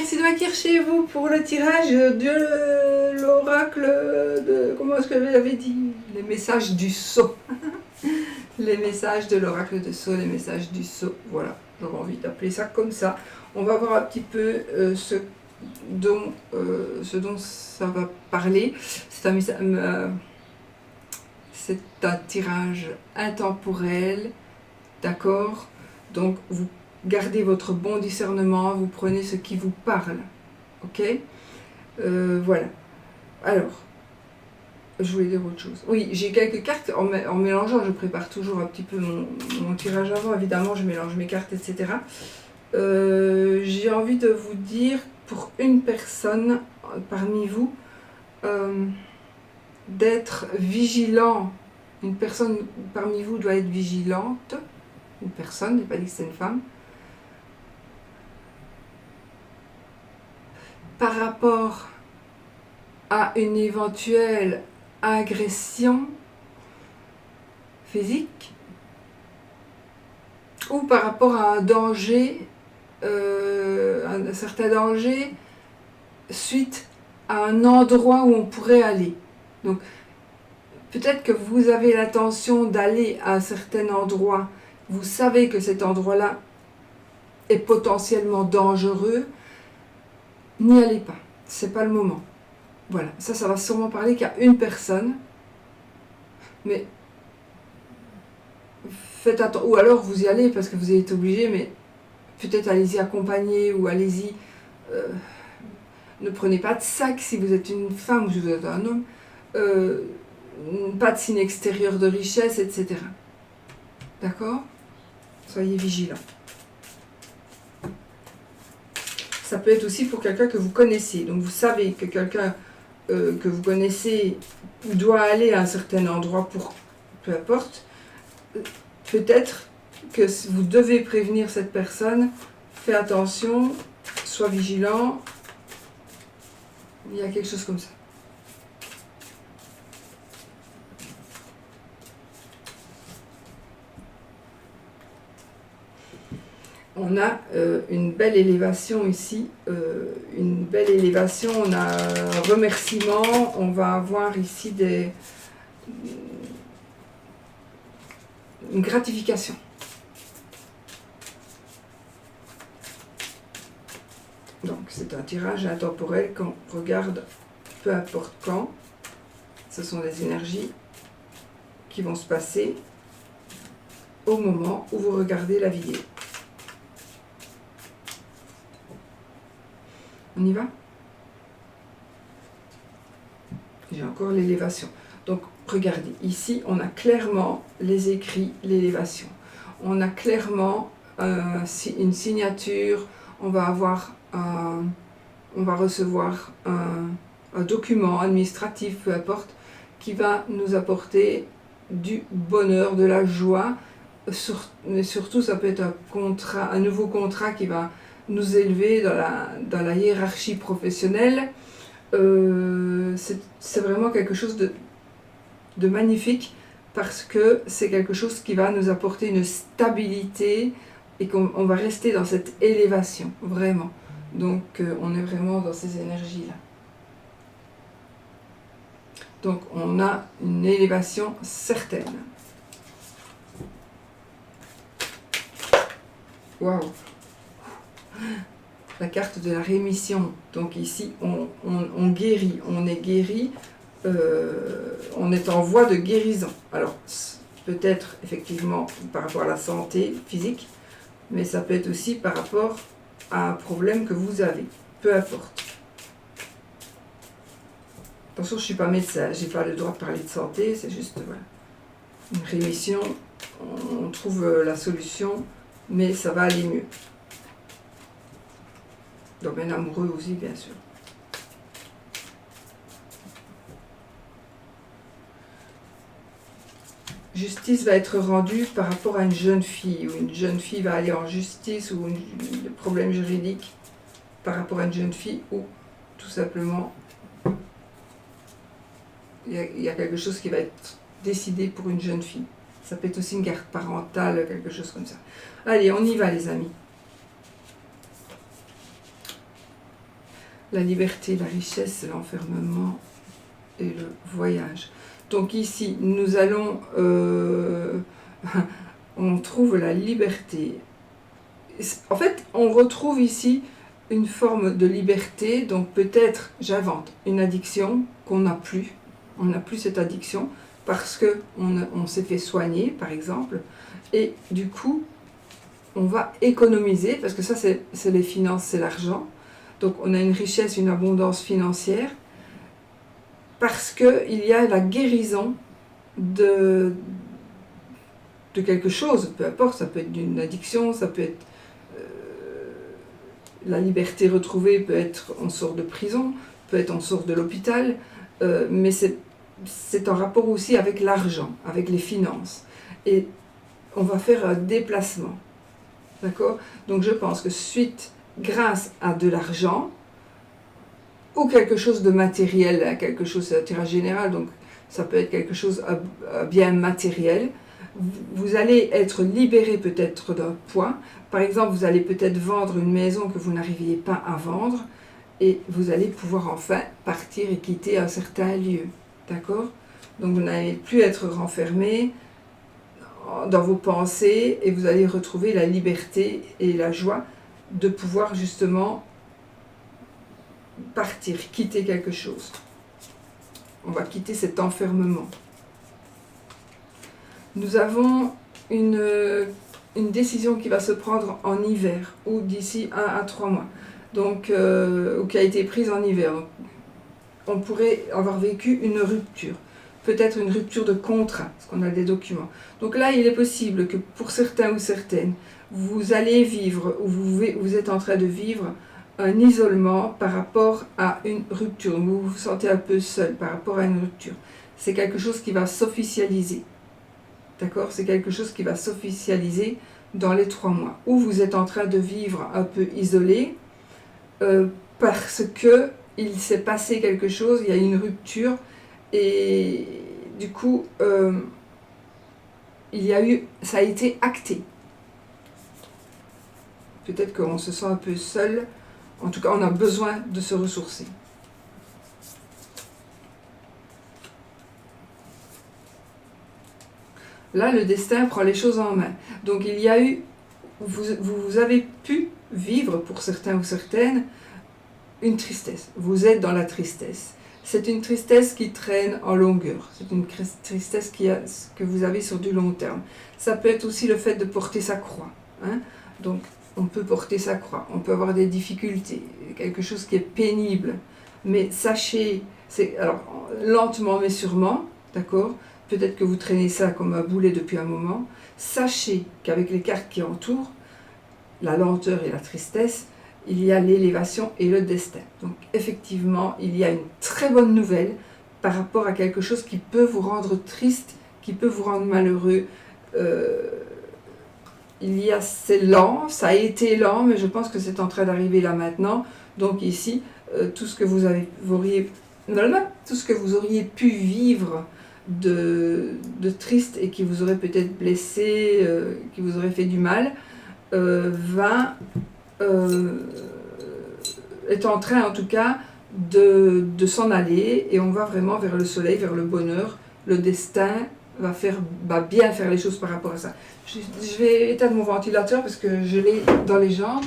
merci de m'accueillir chez vous pour le tirage de l'oracle de... Comment est-ce que j'avais dit? Les messages du sceau. Les messages de l'oracle de sceau, les messages du sceau. Voilà, j'aurais envie d'appeler ça comme ça. On va voir un petit peu ce dont ça va parler. C'est un tirage intemporel, d'accord? Donc, vous gardez votre bon discernement, vous prenez ce qui vous parle, ok? Voilà. Alors, je voulais dire autre chose. Oui, j'ai quelques cartes en mélangeant, je prépare toujours un petit peu mon tirage avant, évidemment, je mélange mes cartes, etc. J'ai envie de vous dire, pour une personne parmi vous, d'être vigilant. Une personne parmi vous doit être vigilante. Une personne, je n'ai pas dit que c'est une femme. Par rapport à une éventuelle agression physique ou par rapport à un danger, un certain danger suite à un endroit où on pourrait aller. Donc peut-être que vous avez l'intention d'aller à un certain endroit, vous savez que cet endroit-là est potentiellement dangereux, n'y allez pas, c'est pas le moment. Voilà, ça va sûrement parler qu'à une personne, mais faites attention, ou alors vous y allez parce que vous êtes obligé, mais peut-être allez-y accompagner ou allez-y, ne prenez pas de sac si vous êtes une femme ou si vous êtes un homme, pas de signe extérieur de richesse, etc. D'accord? Soyez vigilants. Ça peut être aussi pour quelqu'un que vous connaissez. Donc vous savez que quelqu'un que vous connaissez doit aller à un certain endroit pour, peu importe, peut-être que vous devez prévenir cette personne, fais attention, sois vigilant, il y a quelque chose comme ça. On a une belle élévation ici, une belle élévation, on a un remerciement, on va avoir ici une gratification. Donc c'est un tirage intemporel qu'on regarde peu importe quand, ce sont des énergies qui vont se passer au moment où vous regardez la vidéo. On y va? J'ai encore l'élévation. Donc, regardez, ici, on a clairement les écrits, l'élévation. On a clairement une signature, on va recevoir un document administratif, peu importe, qui va nous apporter du bonheur, de la joie, mais surtout, ça peut être un nouveau contrat qui va nous élever dans la hiérarchie professionnelle. C'est vraiment quelque chose de magnifique parce que c'est quelque chose qui va nous apporter une stabilité et qu'on va rester dans cette élévation, vraiment. Donc on est vraiment dans ces énergies-là. Donc on a une élévation certaine. Waouh! La carte de la rémission. Donc ici, on guérit, on est guéri, on est en voie de guérison. Alors, peut-être effectivement par rapport à la santé physique, mais ça peut être aussi par rapport à un problème que vous avez, peu importe. Attention, je ne suis pas médecin, je n'ai pas le droit de parler de santé, c'est juste voilà, une rémission, on trouve la solution, mais ça va aller mieux. Domaine amoureux aussi, bien sûr. Justice va être rendue par rapport à une jeune fille, ou une jeune fille va aller en justice, ou un problème juridique par rapport à une jeune fille, ou tout simplement, il y a quelque chose qui va être décidé pour une jeune fille. Ça peut être aussi une garde parentale, quelque chose comme ça. Allez, on y va les amis. la liberté, la richesse, l'enfermement et le voyage. Donc ici, nous allons... on trouve la liberté. En fait, on retrouve ici une forme de liberté, donc peut-être, j'invente, une addiction qu'on n'a plus. On n'a plus cette addiction parce qu'on s'est fait soigner, par exemple, et du coup, on va économiser, parce que ça, c'est les finances, c'est l'argent. Donc, on a une richesse, une abondance financière, parce qu'il y a la guérison de quelque chose, peu importe, ça peut être d'une addiction, ça peut être la liberté retrouvée, peut être on sort de prison, peut être on sort de l'hôpital, mais c'est en rapport aussi avec l'argent, avec les finances. Et on va faire un déplacement, d'accord? Donc je pense que grâce à de l'argent, ou quelque chose de matériel, quelque chose, c'est un tirage général, donc ça peut être quelque chose bien matériel, vous allez être libéré peut-être d'un poids. Par exemple, vous allez peut-être vendre une maison que vous n'arriviez pas à vendre et vous allez pouvoir enfin partir et quitter un certain lieu. D'accord? Donc vous n'allez plus être renfermé dans vos pensées et vous allez retrouver la liberté et la joie de pouvoir justement partir, quitter quelque chose. On va quitter cet enfermement. Nous avons une décision qui va se prendre en hiver ou d'ici 1 à 3 mois, donc, ou qui a été prise en hiver. Donc, on pourrait avoir vécu une rupture, peut-être une rupture de contrat, parce qu'on a des documents. Donc là, il est possible que pour certains ou certaines, vous allez vivre, ou vous êtes en train de vivre un isolement par rapport à une rupture. Vous vous sentez un peu seul par rapport à une rupture. C'est quelque chose qui va s'officialiser. D'accord? C'est quelque chose qui va s'officialiser dans les 3 mois. Ou vous êtes en train de vivre un peu isolé parce que il s'est passé quelque chose, il y a une rupture et du coup ça a été acté. Peut-être qu'on se sent un peu seul, en tout cas on a besoin de se ressourcer. Là, le destin prend les choses en main. Donc il y a eu, vous avez pu vivre, pour certains ou certaines, une tristesse. Vous êtes dans la tristesse. C'est une tristesse qui traîne en longueur. C'est une tristesse que vous avez sur du long terme. Ça peut être aussi le fait de porter sa croix. Hein. Donc on peut porter sa croix, on peut avoir des difficultés, quelque chose qui est pénible. Mais sachez, alors lentement mais sûrement, d'accord ? Peut-être que vous traînez ça comme un boulet depuis un moment. Sachez qu'avec les cartes qui entourent, la lenteur et la tristesse, il y a l'élévation et le destin. Donc effectivement, il y a une très bonne nouvelle par rapport à quelque chose qui peut vous rendre triste, qui peut vous rendre malheureux. C'est lent, ça a été lent, mais je pense que c'est en train d'arriver là maintenant. Donc ici, tout ce que vous auriez pu vivre de triste et qui vous aurait peut-être blessé, qui vous aurait fait du mal, est en train en tout cas de s'en aller et on va vraiment vers le soleil, vers le bonheur. Le destin va bien faire les choses par rapport à ça. Je vais éteindre mon ventilateur parce que je l'ai dans les jambes.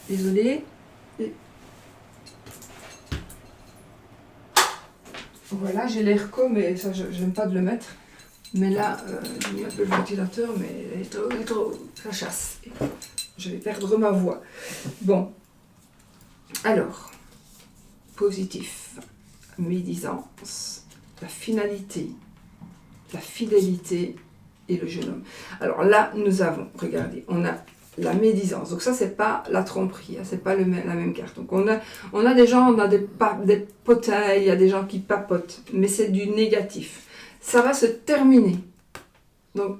Désolée. Voilà, j'ai l'air mais ça, je n'aime pas de le mettre. Mais là, j'ai mis un peu le ventilateur, mais il est trop, ça chasse. Je vais perdre ma voix. Bon. Alors, positif, médisance, la finalité, la fidélité et le jeune homme. Alors là, nous avons, regardez, on a la médisance. Donc ça, c'est pas la tromperie, hein, c'est pas la même carte. Donc on a des gens, on a des potins, il y a des gens qui papotent, mais c'est du négatif. Ça va se terminer. Donc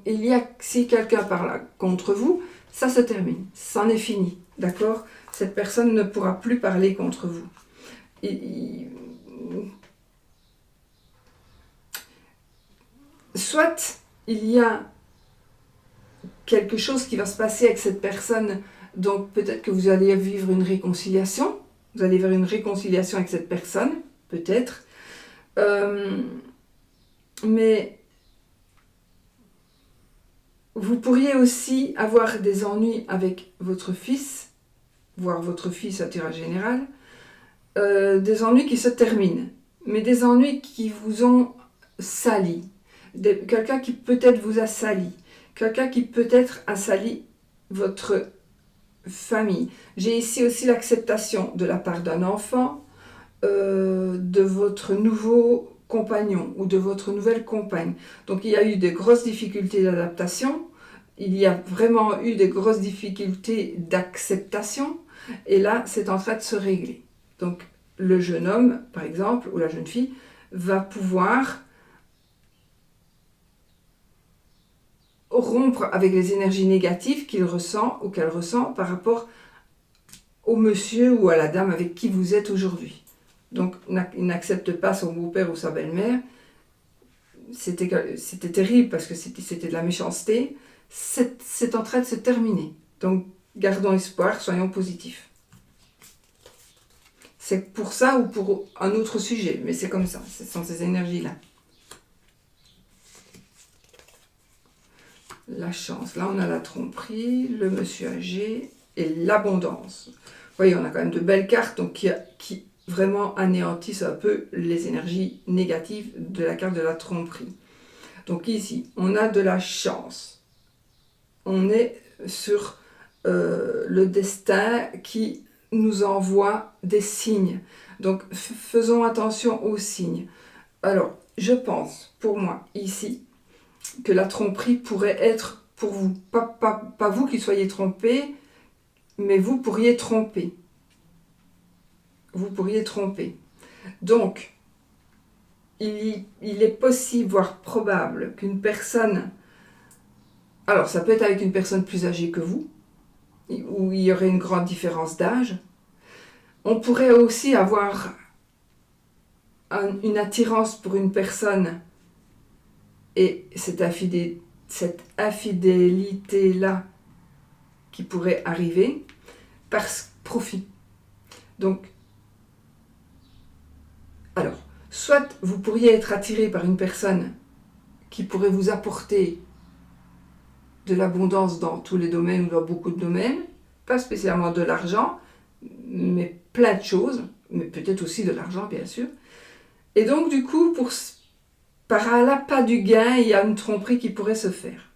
si quelqu'un parle contre vous, ça se termine, c'en est fini, d'accord? Cette personne ne pourra plus parler contre vous. Soit il y a quelque chose qui va se passer avec cette personne, donc peut-être que vous allez vivre une réconciliation, Vous allez vers une réconciliation avec cette personne, peut-être. Mais vous pourriez aussi avoir des ennuis avec votre fils, voire votre fils à tirage général, des ennuis qui se terminent, mais des ennuis qui vous ont sali. Quelqu'un qui peut-être vous a sali, quelqu'un qui peut-être a sali votre famille. J'ai ici aussi l'acceptation de la part d'un enfant, de votre nouveau compagnon ou de votre nouvelle compagne. Donc il y a eu de grosses difficultés d'adaptation, il y a vraiment eu de grosses difficultés d'acceptation, et là c'est en train de se régler. Donc le jeune homme, par exemple, ou la jeune fille, va pouvoir rompre avec les énergies négatives qu'il ressent ou qu'elle ressent par rapport au monsieur ou à la dame avec qui vous êtes aujourd'hui. Donc il n'accepte pas son beau-père ou sa belle-mère. C'était terrible parce que c'était de la méchanceté. C'est en train de se terminer. Donc gardons espoir, soyons positifs. C'est pour ça ou pour un autre sujet, mais c'est comme ça, ce sont ces énergies-là. La chance, là on a la tromperie, le monsieur âgé et l'abondance. Vous voyez, on a quand même de belles cartes donc qui vraiment anéantissent un peu les énergies négatives de la carte de la tromperie. Donc ici, on a de la chance. On est sur le destin qui nous envoie des signes. Donc faisons attention aux signes. Alors, je pense, pour moi, ici, que la tromperie pourrait être pour vous. Pas vous qui soyez trompé, mais vous pourriez tromper. Vous pourriez tromper. Donc, il est possible, voire probable, qu'une personne... Alors, ça peut être avec une personne plus âgée que vous, où il y aurait une grande différence d'âge. On pourrait aussi avoir une attirance pour une personne et cette infidélité-là qui pourrait arriver par profit. Donc, alors, soit vous pourriez être attiré par une personne qui pourrait vous apporter de l'abondance dans tous les domaines ou dans beaucoup de domaines, pas spécialement de l'argent, mais plein de choses, mais peut-être aussi de l'argent bien sûr. Et donc du coup, par l'appât du gain, il y a une tromperie qui pourrait se faire.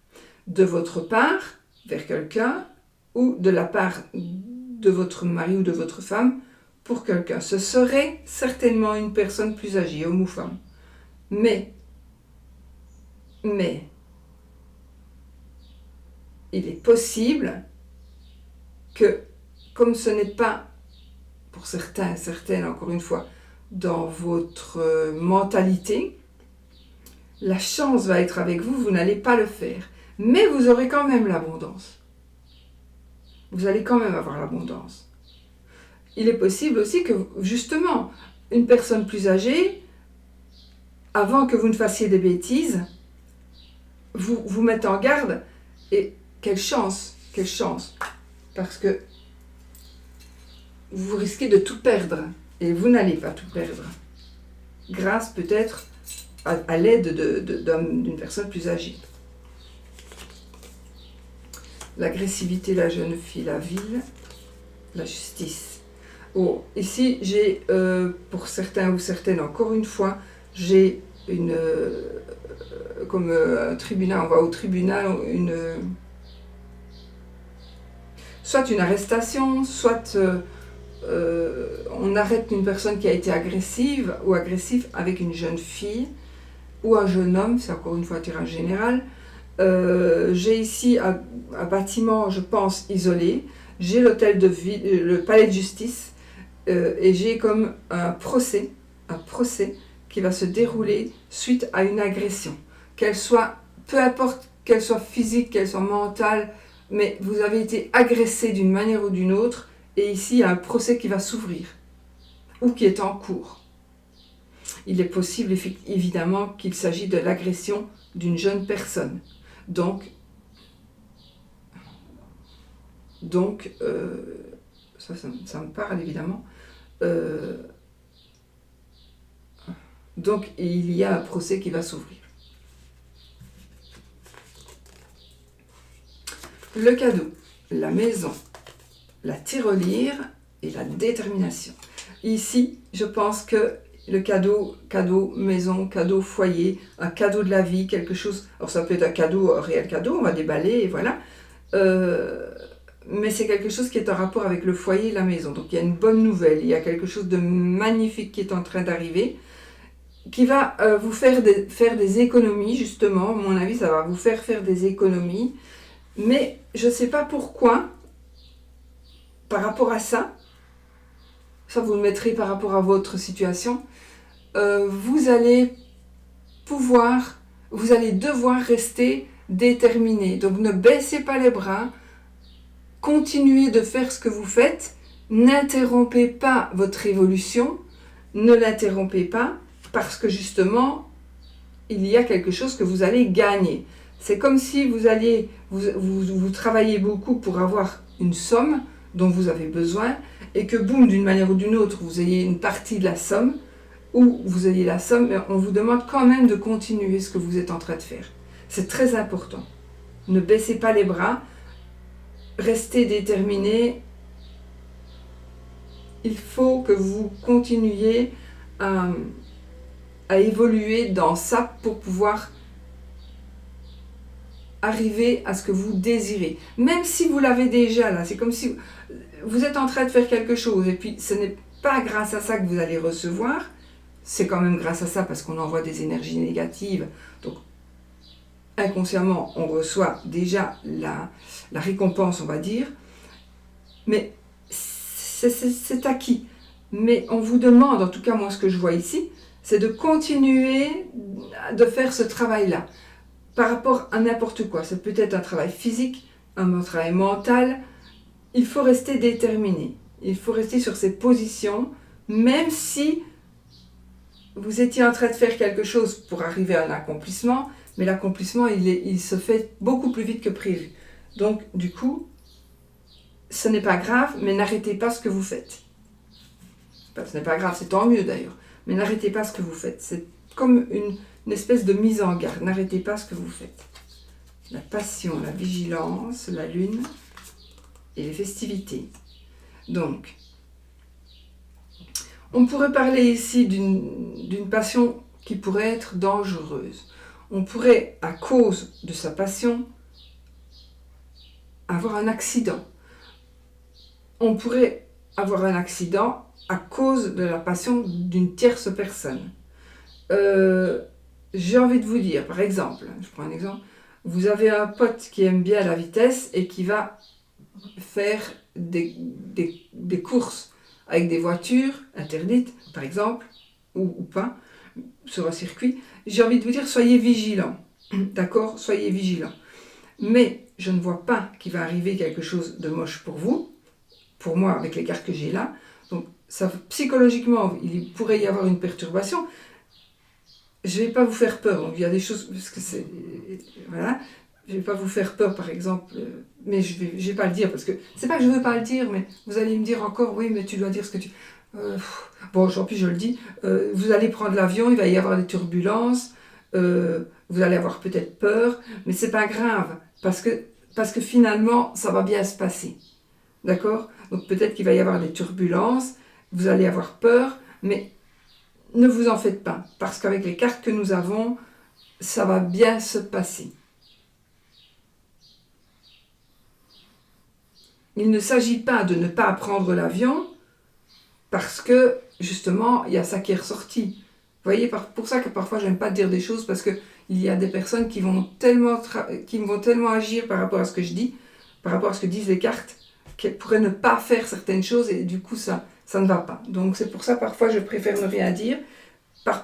De votre part, vers quelqu'un, ou de la part de votre mari ou de votre femme, pour quelqu'un. Ce serait certainement une personne plus âgée, homme ou femme. Mais, il est possible que, comme ce n'est pas, pour certains, certaines, encore une fois, dans votre mentalité, la chance va être avec vous, vous n'allez pas le faire. Mais vous aurez quand même l'abondance. Vous allez quand même avoir l'abondance. Il est possible aussi que, justement, une personne plus âgée, avant que vous ne fassiez des bêtises, vous mette en garde. Et quelle chance, parce que vous risquez de tout perdre. Et vous n'allez pas tout perdre. Grâce peut-être à l'aide d'une personne plus âgée. L'agressivité, la jeune fille, la ville, la justice. Oh, ici, j'ai, pour certains ou certaines, encore une fois, j'ai comme un tribunal, on va au tribunal, soit une arrestation, soit on arrête une personne qui a été agressive ou agressif avec une jeune fille ou un jeune homme, c'est encore une fois un tirage général. J'ai ici un bâtiment, je pense, isolé. J'ai l'hôtel de ville, le palais de justice, et j'ai comme un procès qui va se dérouler suite à une agression. Qu'elle soit, peu importe qu'elle soit physique, qu'elle soit mentale, mais vous avez été agressé d'une manière ou d'une autre, et ici il y a un procès qui va s'ouvrir, ou qui est en cours. Il est possible évidemment qu'il s'agit de l'agression d'une jeune personne. Donc ça me parle évidemment. Donc il y a un procès qui va s'ouvrir. Le cadeau, la maison, la tirelire et la détermination. Ici, je pense que le cadeau maison, cadeau foyer, un cadeau de la vie, quelque chose, alors ça peut être un cadeau, un réel cadeau, on va déballer et voilà, mais c'est quelque chose qui est en rapport avec le foyer et la maison. Donc il y a une bonne nouvelle, il y a quelque chose de magnifique qui est en train d'arriver, qui va vous faire des économies, justement. À mon avis, ça va vous faire des économies, mais je ne sais pas pourquoi, par rapport à ça vous le mettrez par rapport à votre situation, vous allez devoir rester déterminé. Donc ne baissez pas les bras, continuez de faire ce que vous faites, n'interrompez pas votre évolution, ne l'interrompez pas, parce que justement, il y a quelque chose que vous allez gagner. C'est comme si vous travaillez beaucoup pour avoir une somme dont vous avez besoin, et que boum, d'une manière ou d'une autre, vous ayez une partie de la somme, ou vous ayez la somme, mais on vous demande quand même de continuer ce que vous êtes en train de faire. C'est très important. Ne baissez pas les bras, restez déterminé. Il faut que vous continuiez à évoluer dans ça pour pouvoir arriver à ce que vous désirez. Même si vous l'avez déjà là, c'est comme si vous êtes en train de faire quelque chose et puis ce n'est pas grâce à ça que vous allez recevoir, c'est quand même grâce à ça parce qu'on envoie des énergies négatives. Donc inconsciemment, on reçoit déjà la récompense, on va dire, mais c'est acquis. Mais on vous demande, en tout cas moi ce que je vois ici, c'est de continuer de faire ce travail-là. Par rapport à n'importe quoi, ça peut être un travail physique, un travail mental, il faut rester déterminé. Il faut rester sur ses positions, même si vous étiez en train de faire quelque chose pour arriver à un accomplissement, mais l'accomplissement, il se fait beaucoup plus vite que prévu. Donc, du coup, ce n'est pas grave, mais n'arrêtez pas ce que vous faites. Enfin, ce n'est pas grave, c'est tant mieux d'ailleurs, mais n'arrêtez pas ce que vous faites. C'est comme une espèce de mise en garde. N'arrêtez pas ce que vous faites. La passion, la vigilance, la lune et les festivités. Donc, on pourrait parler ici d'une passion qui pourrait être dangereuse. On pourrait, à cause de sa passion, avoir un accident. On pourrait avoir un accident à cause de la passion d'une tierce personne. J'ai envie de vous dire, par exemple, je prends un exemple, vous avez un pote qui aime bien la vitesse et qui va faire des courses avec des voitures interdites, par exemple, ou pas, sur un circuit. J'ai envie de vous dire, soyez vigilants, d'accord? Soyez vigilants. Mais je ne vois pas qu'il va arriver quelque chose de moche pour vous, pour moi, avec les cartes que j'ai là. Donc, ça, psychologiquement, il pourrait y avoir une perturbation. Je ne vais pas vous faire peur, donc il y a des choses, parce que c'est, voilà, je ne vais pas vous faire peur par exemple, mais je vais pas le dire, parce que, c'est pas que je ne veux pas le dire, mais vous allez me dire encore, oui, mais tu dois dire ce que tu... bon, en plus je le dis, vous allez prendre l'avion, il va y avoir des turbulences, vous allez avoir peut-être peur, mais c'est pas grave, parce que finalement, ça va bien se passer, d'accord? Donc peut-être qu'il va y avoir des turbulences, vous allez avoir peur, mais ne vous en faites pas, parce qu'avec les cartes que nous avons, ça va bien se passer. Il ne s'agit pas de ne pas prendre l'avion, parce que, justement, il y a ça qui est ressorti. Vous voyez, pour ça que parfois, je n'aime pas dire des choses, parce qu'il y a des personnes qui vont tellement agir par rapport à ce que je dis, par rapport à ce que disent les cartes, qu'elles pourraient ne pas faire certaines choses, et du coup, ça ne va pas. Donc c'est pour ça parfois je préfère ne rien dire,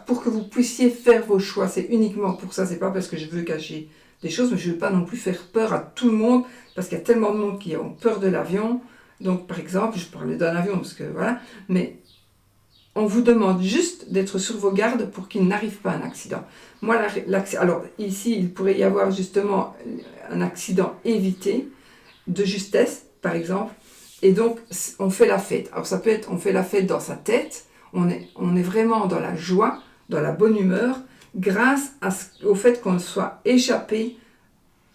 pour que vous puissiez faire vos choix. C'est uniquement pour ça, c'est pas parce que je veux cacher des choses, mais je ne veux pas non plus faire peur à tout le monde, parce qu'il y a tellement de monde qui ont peur de l'avion. Donc par exemple, je parlais d'un avion, parce que voilà, mais on vous demande juste d'être sur vos gardes pour qu'il n'arrive pas un accident. Moi, alors ici, il pourrait y avoir justement un accident évité, de justesse, par exemple, Et donc, on fait la fête. Alors ça peut être, on fait la fête dans sa tête, on est vraiment dans la joie, dans la bonne humeur, grâce au fait qu'on soit échappé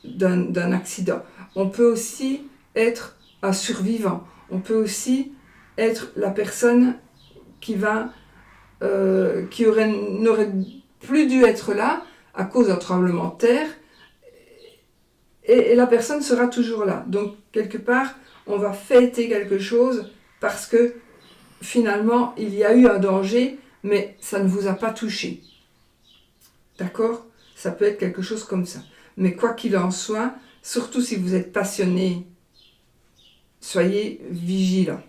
d'un accident. On peut aussi être un survivant. On peut aussi être la personne qui n'aurait plus dû être là à cause d'un tremblement de terre, et la personne sera toujours là. Donc, quelque part, on va fêter quelque chose parce que finalement, il y a eu un danger, mais ça ne vous a pas touché. D'accord? Ça peut être quelque chose comme ça. Mais quoi qu'il en soit, surtout si vous êtes passionné, soyez vigilant.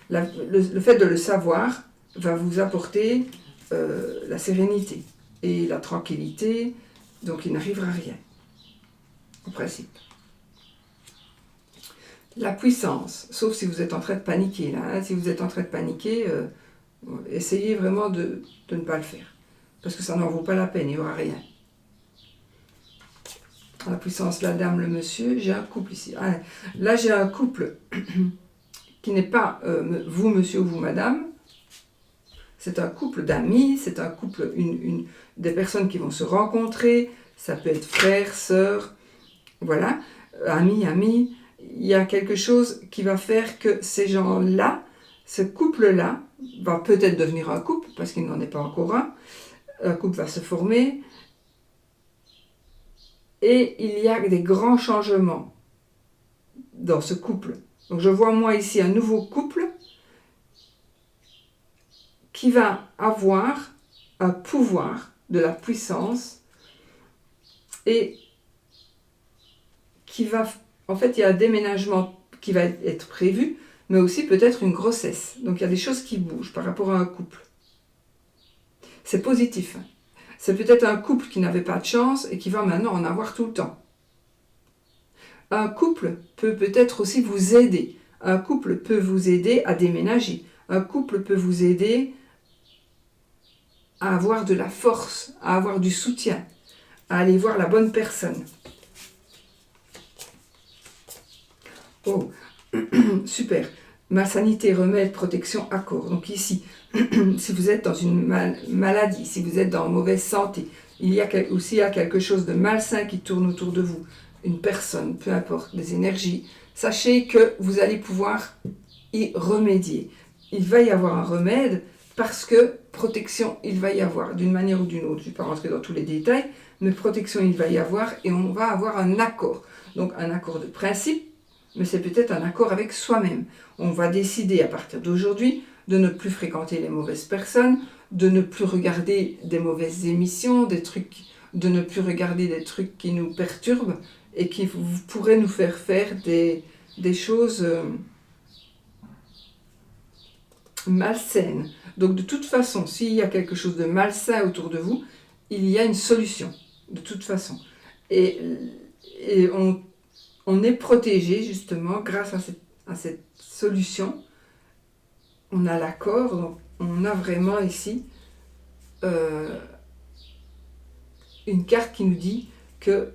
Le fait de le savoir va vous apporter la sérénité et la tranquillité, donc il n'arrivera rien, en principe. La puissance, sauf si vous êtes en train de paniquer. Là, hein. Si vous êtes en train de paniquer, essayez vraiment de ne pas le faire. Parce que ça n'en vaut pas la peine, il n'y aura rien. La puissance, la dame, le monsieur, j'ai un couple ici. Ah, là, j'ai un couple qui n'est pas vous, monsieur, ou vous, madame. C'est un couple d'amis, c'est un couple, des personnes qui vont se rencontrer. Ça peut être frère, sœur, voilà, amis. Il y a quelque chose qui va faire que ces gens-là, ce couple-là, va peut-être devenir un couple, parce qu'il n'en est pas encore un. Un couple va se former. Et il y a des grands changements dans ce couple. Donc je vois moi ici un nouveau couple qui va avoir un pouvoir, de la puissance, et qui va... En fait, il y a un déménagement qui va être prévu, mais aussi peut-être une grossesse. Donc il y a des choses qui bougent par rapport à un couple. C'est positif. C'est peut-être un couple qui n'avait pas de chance et qui va maintenant en avoir tout le temps. Un couple peut peut-être aussi vous aider. Un couple peut vous aider à déménager. Un couple peut vous aider à avoir de la force, à avoir du soutien, à aller voir la bonne personne. Oh, super. Ma sanité, remède, protection, accord. Donc ici, si vous êtes dans une maladie, si vous êtes dans mauvaise santé, il y a aussi quelque chose de malsain qui tourne autour de vous, une personne, peu importe, des énergies, sachez que vous allez pouvoir y remédier. Il va y avoir un remède parce que protection, il va y avoir d'une manière ou d'une autre. Je ne vais pas rentrer dans tous les détails, mais protection, il va y avoir et on va avoir un accord. Donc un accord de principe, mais c'est peut-être un accord avec soi-même. On va décider à partir d'aujourd'hui de ne plus fréquenter les mauvaises personnes, de ne plus regarder des mauvaises émissions, de ne plus regarder des trucs qui nous perturbent et qui pourraient nous faire faire des choses malsaines. Donc de toute façon, s'il y a quelque chose de malsain autour de vous, il y a une solution, de toute façon. Et on est protégé justement grâce à cette solution. On a l'accord, donc on a vraiment ici une carte qui nous dit que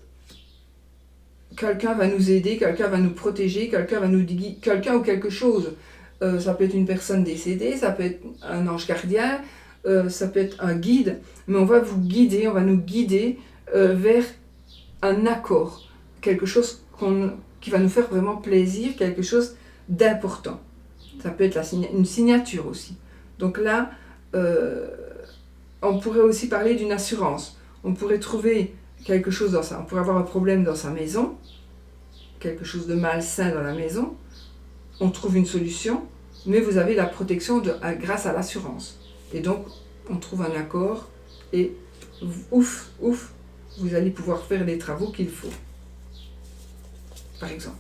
quelqu'un va nous aider, quelqu'un va nous protéger, quelqu'un va nous guider, quelqu'un ou quelque chose. Ça peut être une personne décédée, ça peut être un ange gardien, ça peut être un guide, mais on va vous guider, on va nous guider vers un accord, quelque chose qui va nous faire vraiment plaisir, quelque chose d'important. Ça peut être une signature aussi. Donc là, on pourrait aussi parler d'une assurance. On pourrait trouver quelque chose dans ça. On pourrait avoir un problème dans sa maison, quelque chose de malsain dans la maison. On trouve une solution, mais vous avez la protection grâce à l'assurance. Et donc, on trouve un accord et ouf, vous allez pouvoir faire les travaux qu'il faut. Par exemple,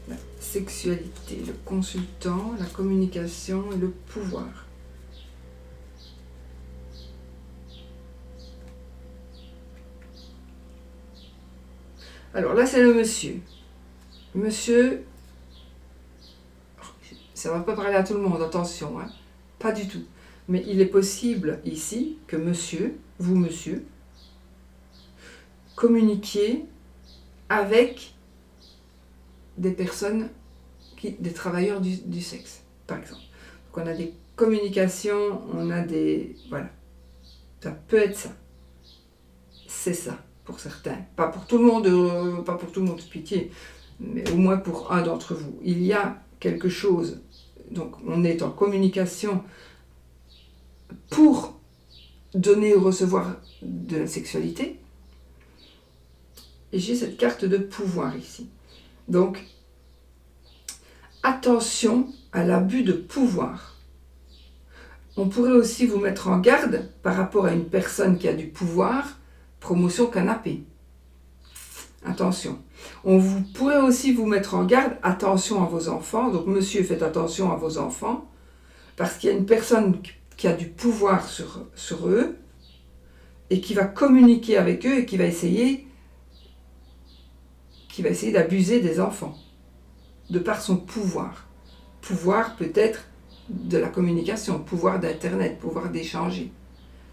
la sexualité, le consultant, la communication et le pouvoir. Alors là, c'est le monsieur. Monsieur, ça ne va pas parler à tout le monde, attention, hein, pas du tout. Mais il est possible ici que vous monsieur, communiquiez avec des personnes des travailleurs du sexe, par exemple. Donc on a des communications, on a des... Voilà. Ça peut être ça. C'est ça, pour certains. Pas pour tout le monde, pitié, mais au moins pour un d'entre vous. Il y a quelque chose, donc on est en communication pour donner ou recevoir de la sexualité. Et j'ai cette carte de pouvoir ici. Donc, attention à l'abus de pouvoir. On pourrait aussi vous mettre en garde par rapport à une personne qui a du pouvoir, promotion canapé. Attention. On pourrait aussi vous mettre en garde, attention à vos enfants. Donc, monsieur, faites attention à vos enfants, parce qu'il y a une personne qui a du pouvoir sur eux, et qui va communiquer avec eux, et qui va essayer d'abuser des enfants, de par son pouvoir. Pouvoir peut-être de la communication, pouvoir d'internet, pouvoir d'échanger.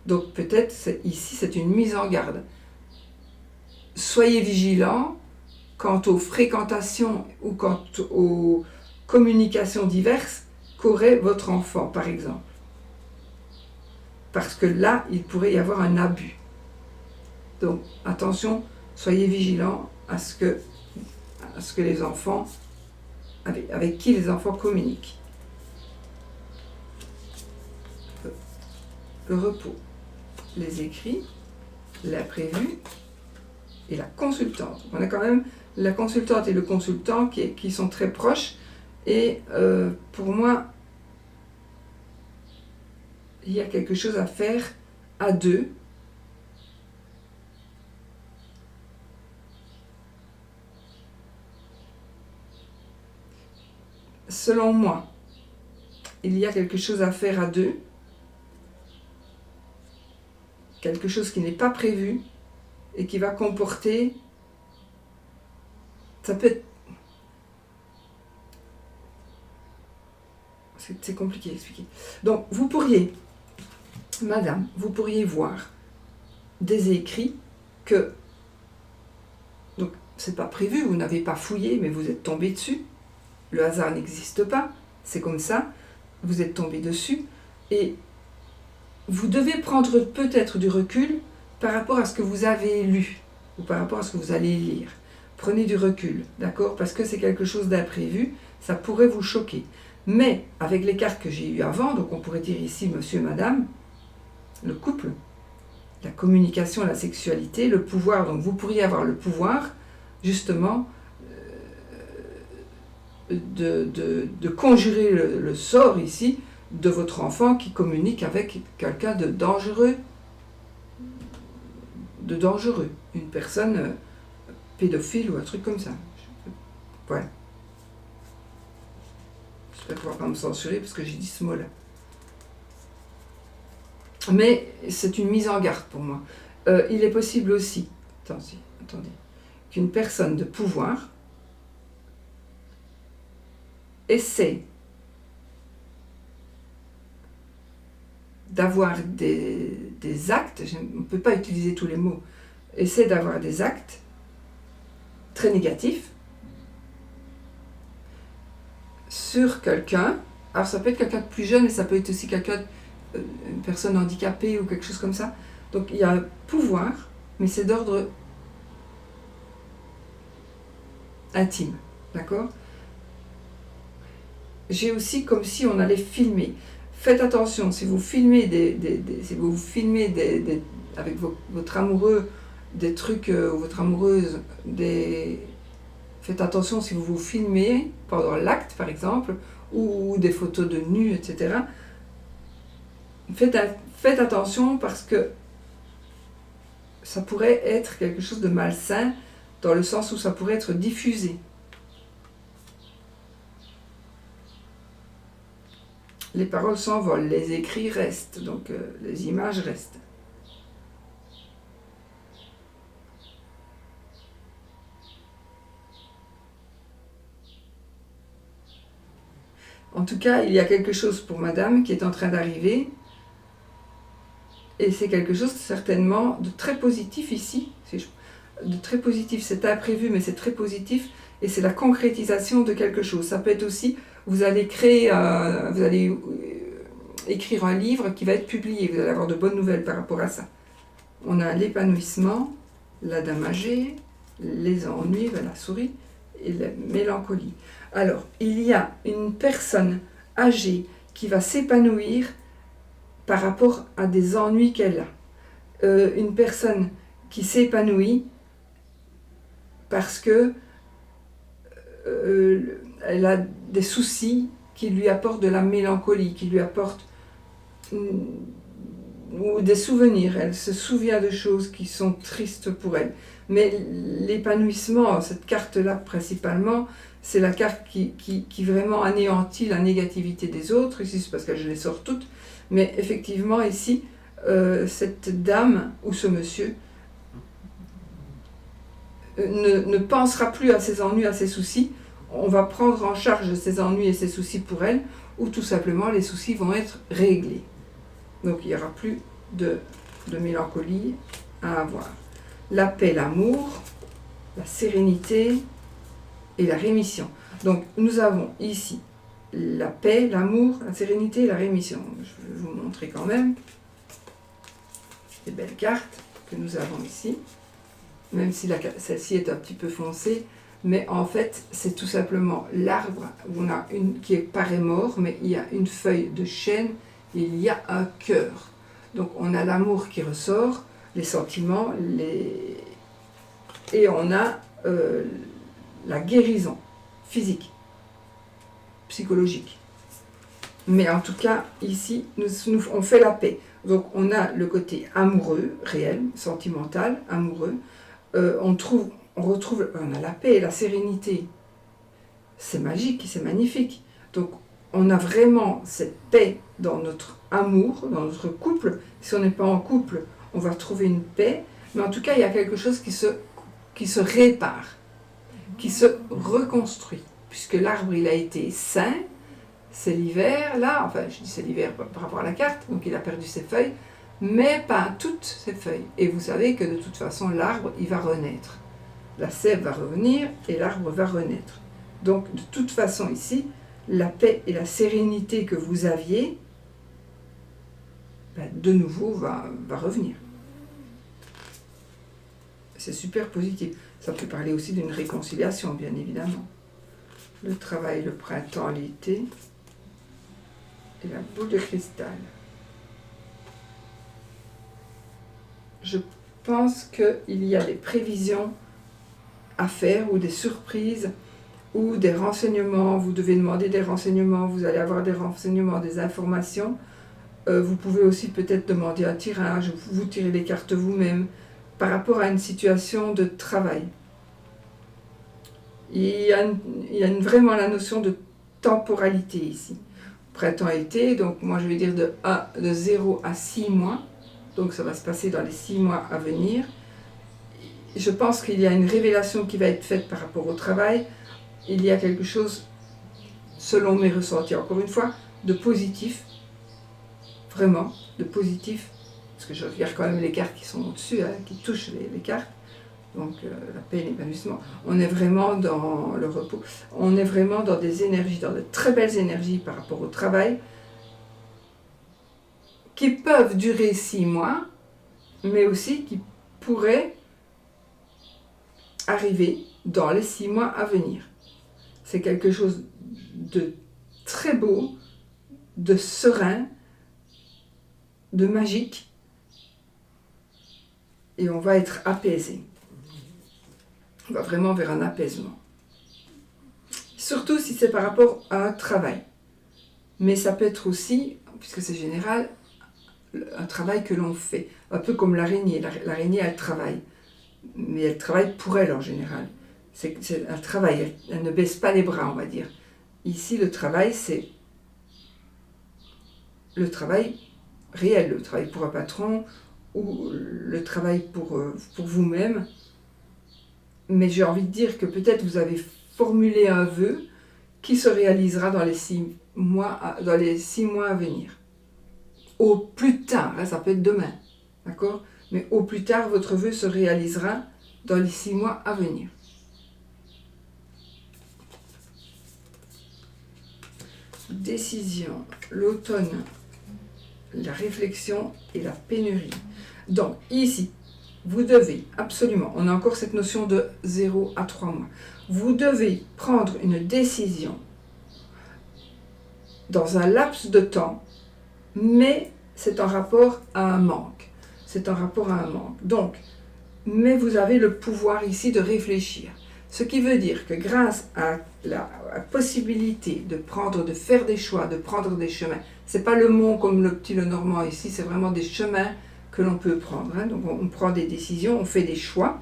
Donc peut-être ici c'est une mise en garde. Soyez vigilants quant aux fréquentations ou quant aux communications diverses qu'aurait votre enfant par exemple. Parce que là, il pourrait y avoir un abus. Donc attention, soyez vigilants à ce que les enfants, avec qui les enfants communiquent. Le repos, les écrits, l'imprévu et la consultante. On a quand même la consultante et le consultant qui sont très proches. Et pour moi, il y a quelque chose à faire à deux. Selon moi, il y a quelque chose à faire à deux. Quelque chose qui n'est pas prévu et qui va comporter... Ça peut être... C'est compliqué à expliquer. Donc, vous pourriez, madame, vous pourriez voir des écrits que... Donc, c'est pas prévu, vous n'avez pas fouillé, mais vous êtes tombé dessus. Le hasard n'existe pas, c'est comme ça. Vous êtes tombé dessus et vous devez prendre peut-être du recul par rapport à ce que vous avez lu ou par rapport à ce que vous allez lire. Prenez du recul, d'accord? Parce que c'est quelque chose d'imprévu, ça pourrait vous choquer. Mais avec les cartes que j'ai eues avant, donc on pourrait dire ici monsieur, madame, le couple, la communication, la sexualité, le pouvoir, donc vous pourriez avoir le pouvoir justement de conjurer le sort ici de votre enfant qui communique avec quelqu'un de dangereux, une personne pédophile ou un truc comme ça. Voilà. J'espère pouvoir pas me censurer parce que j'ai dit ce mot-là. Mais c'est une mise en garde pour moi. Il est possible aussi, attendez, qu'une personne de pouvoir essaie d'avoir des actes, on ne peut pas utiliser tous les mots, essaie d'avoir des actes très négatifs sur quelqu'un. Alors ça peut être quelqu'un de plus jeune, mais ça peut être aussi quelqu'un, une personne handicapée ou quelque chose comme ça. Donc il y a un pouvoir, mais c'est d'ordre intime, d'accord? J'ai aussi comme si on allait filmer. Faites attention, si vous filmez avec votre amoureux des trucs, ou votre amoureuse, faites attention si vous vous filmez pendant l'acte par exemple, ou des photos de nus, etc. Faites attention parce que ça pourrait être quelque chose de malsain, dans le sens où ça pourrait être diffusé. Les paroles s'envolent, les écrits restent, donc les images restent. En tout cas, il y a quelque chose pour madame qui est en train d'arriver. Et c'est quelque chose certainement de très positif ici. De très positif, c'est imprévu, mais c'est très positif. et c'est la concrétisation de quelque chose. Ça peut être aussi, vous allez créer, vous allez écrire un livre qui va être publié, vous allez avoir de bonnes nouvelles par rapport à ça. On a l'épanouissement, la dame âgée, les ennuis, la souris, et la mélancolie. Alors, il y a une personne âgée qui va s'épanouir par rapport à des ennuis qu'elle a. Une personne qui s'épanouit parce que elle a des soucis qui lui apportent de la mélancolie, qui lui apportent ou des souvenirs. Elle se souvient de choses qui sont tristes pour elle. Mais l'épanouissement, cette carte-là principalement, c'est la carte qui vraiment anéantit la négativité des autres. Ici, c'est parce que je les sors toutes. Mais effectivement, ici, cette dame ou ce monsieur ne pensera plus à ses ennuis, à ses soucis. On va prendre en charge ses ennuis et ses soucis pour elle, ou tout simplement les soucis vont être réglés. Donc il n'y aura plus de mélancolie à avoir. La paix, l'amour, la sérénité et la rémission. Donc nous avons ici la paix, l'amour, la sérénité et la rémission. Je vais vous montrer quand même les belles cartes que nous avons ici, même si celle-ci est un petit peu foncée, mais en fait c'est tout simplement l'arbre où on a qui paraît mort, mais il y a une feuille de chêne et il y a un cœur. Donc on a l'amour qui ressort, les sentiments, et on a la guérison physique, psychologique. Mais en tout cas, ici, on fait la paix. Donc on a le côté amoureux, réel, sentimental, amoureux. On a la paix, la sérénité. C'est magique, c'est magnifique. Donc on a vraiment cette paix dans notre amour, dans notre couple. Si on n'est pas en couple, on va trouver une paix. Mais en tout cas, il y a quelque chose qui se répare, qui se reconstruit. Puisque l'arbre, il a été sain, c'est l'hiver, là, enfin je dis c'est l'hiver par rapport à la carte, donc il a perdu ses feuilles, mais pas toutes ses feuilles. Et vous savez que de toute façon, l'arbre, il va renaître. La sève va revenir et l'arbre va renaître. Donc de toute façon ici, la paix et la sérénité que vous aviez, de nouveau va revenir. C'est super positif. Ça peut parler aussi d'une réconciliation, bien évidemment. Le travail, le printemps, l'été et la boule de cristal. Je pense qu'il y a des prévisions à faire ou des surprises ou des renseignements. Vous devez demander des renseignements, vous allez avoir des renseignements, des informations. Vous pouvez aussi peut-être demander un tirage, vous tirez les cartes vous-même par rapport à une situation de travail. Il y a vraiment la notion de temporalité ici. Printemps-été, donc moi je vais dire de 0 à 6 mois. Donc ça va se passer dans les 6 mois à venir. Je pense qu'il y a une révélation qui va être faite par rapport au travail. Il y a quelque chose, selon mes ressentis, encore une fois, de positif. Vraiment, de positif. Parce que je regarde quand même les cartes qui sont au-dessus, hein, qui touchent les cartes. Donc la paix et l'épanouissement. On est vraiment dans le repos. On est vraiment dans des énergies, dans de très belles énergies par rapport au travail, qui peuvent durer 6 mois, mais aussi qui pourraient arriver dans les 6 mois à venir. C'est quelque chose de très beau, de serein, de magique, et on va être apaisé. On va vraiment vers un apaisement. Surtout si c'est par rapport à un travail. Mais ça peut être aussi, puisque c'est général, un travail que l'on fait. Un peu comme l'araignée. L'araignée, elle travaille. Mais elle travaille pour elle en général. C'est un travail. Elle ne baisse pas les bras, on va dire. Ici, le travail, c'est le travail réel. Le travail pour un patron ou le travail pour vous-même. Mais j'ai envie de dire que peut-être vous avez formulé un vœu qui se réalisera dans les 6 mois à venir. Au plus tard, hein, ça peut être demain, d'accord? Mais au plus tard, votre vœu se réalisera dans les 6 mois à venir. décision, l'automne, la réflexion et la pénurie. Donc, ici, vous devez absolument, on a encore cette notion de 0 à 3 mois, vous devez prendre une décision dans un laps de temps, mais c'est en rapport à un manque. C'est en rapport à un manque. Donc, mais vous avez le pouvoir ici de réfléchir. Ce qui veut dire que grâce à la possibilité de faire des choix, de prendre des chemins, c'est pas le mont comme le petit Lenormand ici, c'est vraiment des chemins que l'on peut prendre. Hein. Donc on prend des décisions, on fait des choix,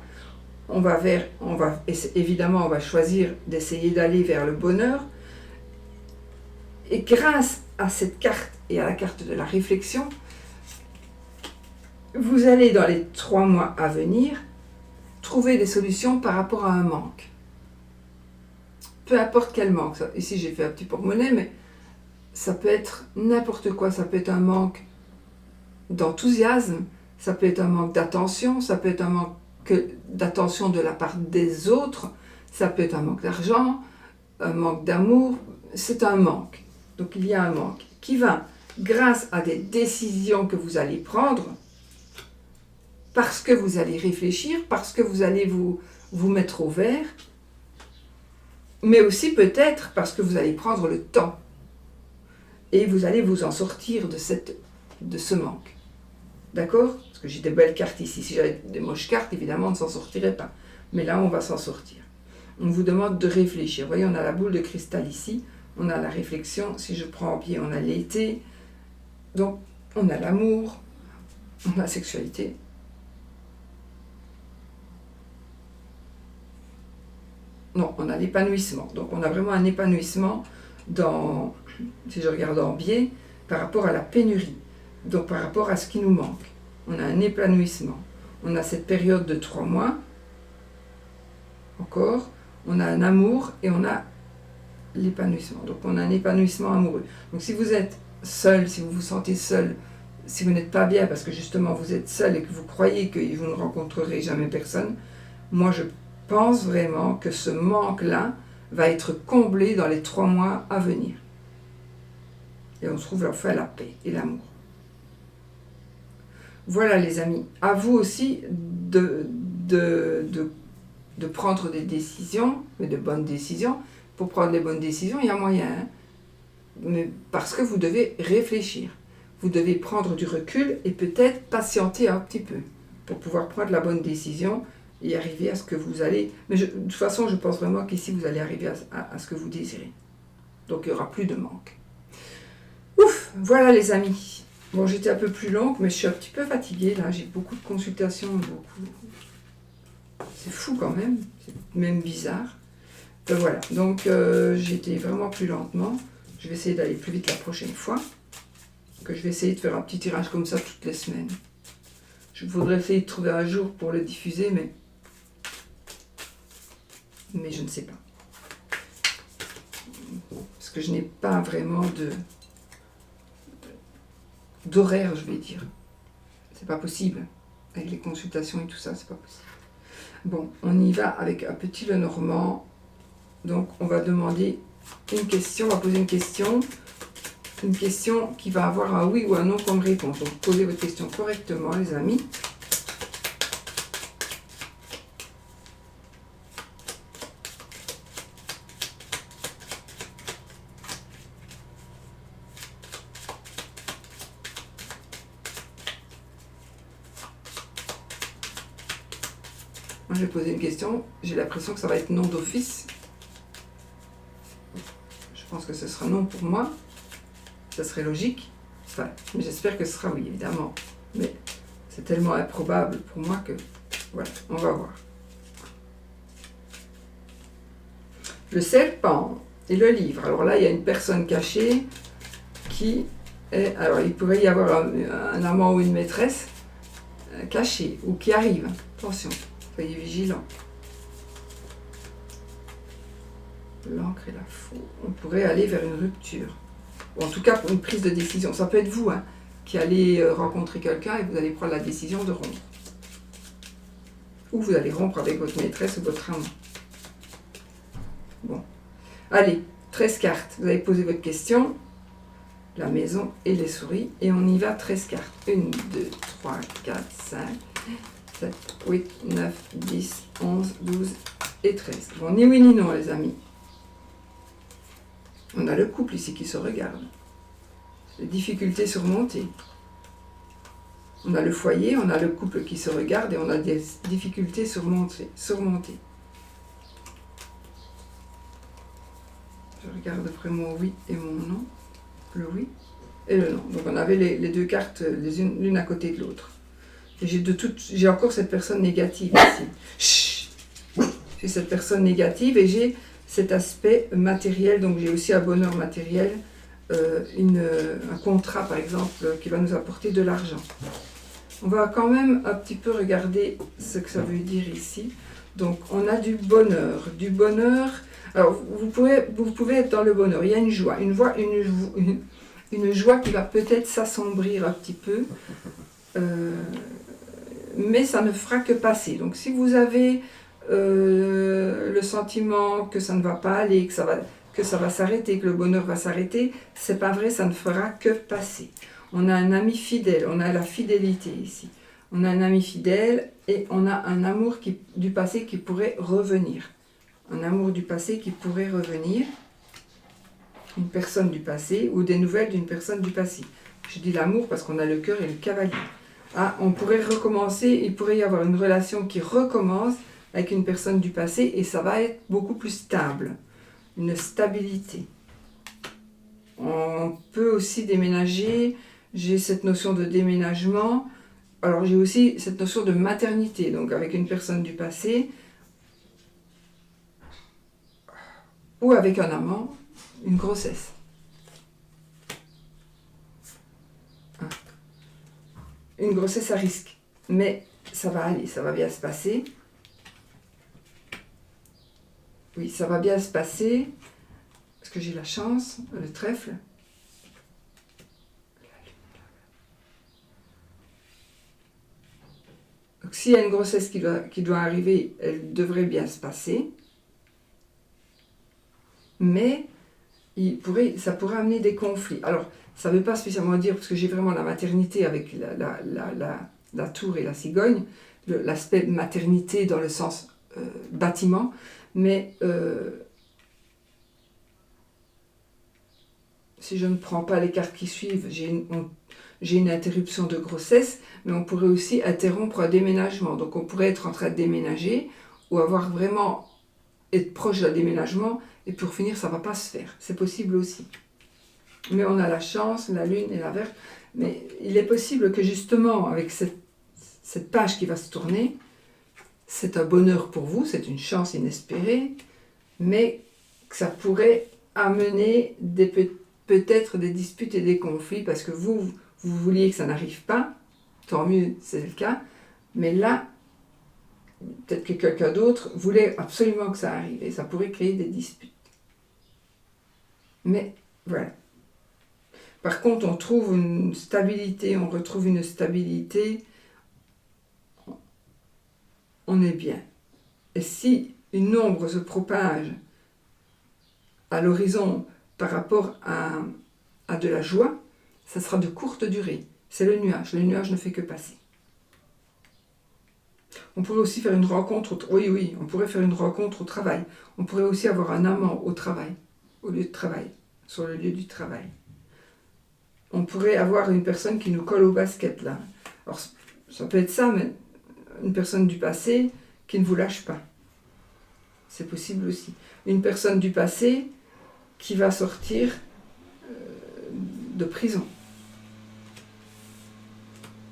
évidemment on va choisir d'essayer d'aller vers le bonheur. Et grâce à cette carte et à la carte de la réflexion, vous allez dans les 3 mois à venir trouver des solutions par rapport à un manque. Peu importe quel manque. Ici j'ai fait un petit porte-monnaie, mais ça peut être n'importe quoi. Ça peut être un manque d'enthousiasme, ça peut être un manque d'attention, ça peut être un manque d'attention de la part des autres, ça peut être un manque d'argent, un manque d'amour, c'est un manque. Donc il y a un manque qui va, grâce à des décisions que vous allez prendre, parce que vous allez réfléchir, parce que vous allez vous mettre au vert, mais aussi peut-être parce que vous allez prendre le temps et vous allez vous en sortir de ce manque. D'accord? Parce que j'ai des belles cartes ici. Si j'avais des moches cartes, évidemment, on ne s'en sortirait pas. Mais là, on va s'en sortir. On vous demande de réfléchir. Vous voyez, on a la boule de cristal ici, on a la réflexion. Si je prends en pied, on a l'été. Donc, on a l'amour, on a la sexualité. Non, on a l'épanouissement. Donc, on a vraiment un épanouissement si je regarde en biais, par rapport à la pénurie. Donc, par rapport à ce qui nous manque. On a un épanouissement. On a cette période de 3 mois. Encore. On a un amour et on a l'épanouissement. Donc, on a un épanouissement amoureux. Donc, si vous êtes seul, si vous vous sentez seul, si vous n'êtes pas bien parce que justement vous êtes seul et que vous croyez que vous ne rencontrerez jamais personne, moi, je pense vraiment que ce manque-là va être comblé dans les 3 mois à venir. Et on se trouve enfin la paix et l'amour. Voilà les amis, à vous aussi de prendre des décisions, mais de bonnes décisions. Pour prendre les bonnes décisions, il y a moyen, hein. Mais parce que vous devez réfléchir. Vous devez prendre du recul et peut-être patienter un petit peu pour pouvoir prendre la bonne décision et arriver à ce que vous allez... Mais de toute façon, je pense vraiment qu'ici, vous allez arriver à ce que vous désirez. Donc, il n'y aura plus de manque. Ouf, voilà les amis. Bon, j'étais un peu plus longue, mais je suis un petit peu fatiguée, là. J'ai beaucoup de consultations, C'est fou quand même, c'est même bizarre. Voilà, donc j'étais vraiment plus lentement. Je vais essayer d'aller plus vite la prochaine fois. Je vais essayer de faire un petit tirage comme ça toutes les semaines. Je voudrais essayer de trouver un jour pour le diffuser, mais je ne sais pas. Parce que je n'ai pas vraiment d'horaire, je vais dire. C'est pas possible. Avec les consultations et tout ça, c'est pas possible. Bon, on y va avec un petit Lenormand. Donc, on va demander une question, on va poser une question qui va avoir un oui ou un non comme réponse. Donc, posez votre question correctement, les amis. Moi, je vais poser une question. J'ai l'impression que ça va être non d'office. Je pense que ce sera non pour moi. Ça serait logique. Enfin, mais j'espère que ce sera oui, évidemment. Mais c'est tellement improbable pour moi que... Voilà, on va voir. Le serpent et le livre. Alors là, il y a une personne cachée qui est... Alors, il pourrait y avoir un amant ou une maîtresse cachée ou qui arrive. Attention, soyez vigilants. L'encre et la faux. On pourrait aller vers une rupture. Ou en tout cas, pour une prise de décision. Ça peut être vous qui allez rencontrer quelqu'un et vous allez prendre la décision de rompre. Ou vous allez rompre avec votre maîtresse ou votre amant. Bon. Allez, 13 cartes. Vous avez posé votre question. la maison et les souris. Et on y va 13 cartes. 1, 2, 3, 4, 5, 7, 8, 9, 10, 11, 12 et 13. Bon, ni oui ni non, les amis. On a le couple ici qui se regarde. Les difficultés surmontées. On a le foyer, on a le couple qui se regarde et on a des difficultés surmontées. Je regarde après mon oui et mon non. Le oui et le non. Donc on avait les deux cartes l'une à côté de l'autre. Et j'ai encore cette personne négative ici. Chut. J'ai cette personne négative et j'ai cet aspect matériel. Donc j'ai aussi un bonheur matériel, un contrat par exemple qui va nous apporter de l'argent. On va quand même un petit peu regarder ce que ça veut dire ici. Donc on a du bonheur. Du bonheur. Alors vous pouvez être dans le bonheur. Il y a une joie. Une joie qui va peut-être s'assombrir un petit peu. Mais ça ne fera que passer. Donc si vous avez le sentiment que ça ne va pas aller, que ça va s'arrêter, que le bonheur va s'arrêter, c'est pas vrai, ça ne fera que passer. On a un ami fidèle, on a la fidélité ici. On a un ami fidèle et on a un amour du passé qui pourrait revenir. Un amour du passé qui pourrait revenir. Une personne du passé ou des nouvelles d'une personne du passé. Je dis l'amour parce qu'on a le cœur et le cavalier. Ah, on pourrait recommencer, il pourrait y avoir une relation qui recommence avec une personne du passé et ça va être beaucoup plus stable. Une stabilité. On peut aussi déménager. J'ai cette notion de déménagement. Alors j'ai aussi cette notion de maternité. Donc avec une personne du passé ou avec un amant, une grossesse. Une grossesse à risque. Mais ça va aller, ça va bien se passer. Oui, ça va bien se passer. Parce que j'ai la chance, le trèfle. Donc s'il y a une grossesse qui doit arriver, elle devrait bien se passer. Mais ça pourrait amener des conflits. Alors, ça ne veut pas spécialement dire, parce que j'ai vraiment la maternité avec la tour et la cigogne, l'aspect maternité dans le sens bâtiment, mais si je ne prends pas les cartes qui suivent, j'ai une interruption de grossesse, mais on pourrait aussi interrompre un déménagement. Donc on pourrait être en train de déménager ou avoir vraiment être proche d'un déménagement et pour finir ça ne va pas se faire. C'est possible aussi. Mais on a la chance, la lune et la verte. Mais il est possible que justement avec cette page qui va se tourner, c'est un bonheur pour vous, c'est une chance inespérée, mais que ça pourrait amener peut-être des disputes et des conflits parce que vous vouliez que ça n'arrive pas, tant mieux, c'est le cas, mais là, peut-être que quelqu'un d'autre voulait absolument que ça arrive et ça pourrait créer des disputes. Mais voilà. Par contre, on retrouve une stabilité, on est bien. Et si une ombre se propage à l'horizon par rapport à de la joie, ça sera de courte durée. C'est le nuage ne fait que passer. On pourrait aussi faire une rencontre, on pourrait faire une rencontre au travail. On pourrait aussi avoir un amant au travail, au lieu de travail, sur le lieu du travail. On pourrait avoir une personne qui nous colle au basket là. Alors ça peut être ça, mais une personne du passé qui ne vous lâche pas. C'est possible aussi. Une personne du passé qui va sortir de prison.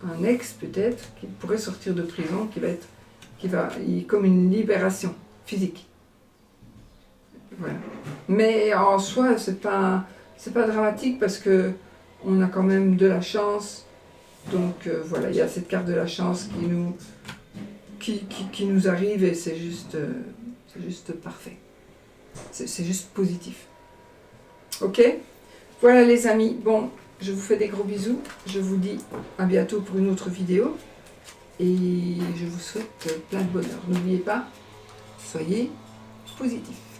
Un ex peut-être qui pourrait sortir de prison, comme une libération physique. Voilà. Mais en soi, c'est pas dramatique parce que on a quand même de la chance. Donc voilà, il y a cette carte de la chance qui nous arrive et c'est juste parfait. C'est juste positif. Ok? Voilà les amis. Bon, je vous fais des gros bisous. Je vous dis à bientôt pour une autre vidéo. Et je vous souhaite plein de bonheur. N'oubliez pas, soyez positifs.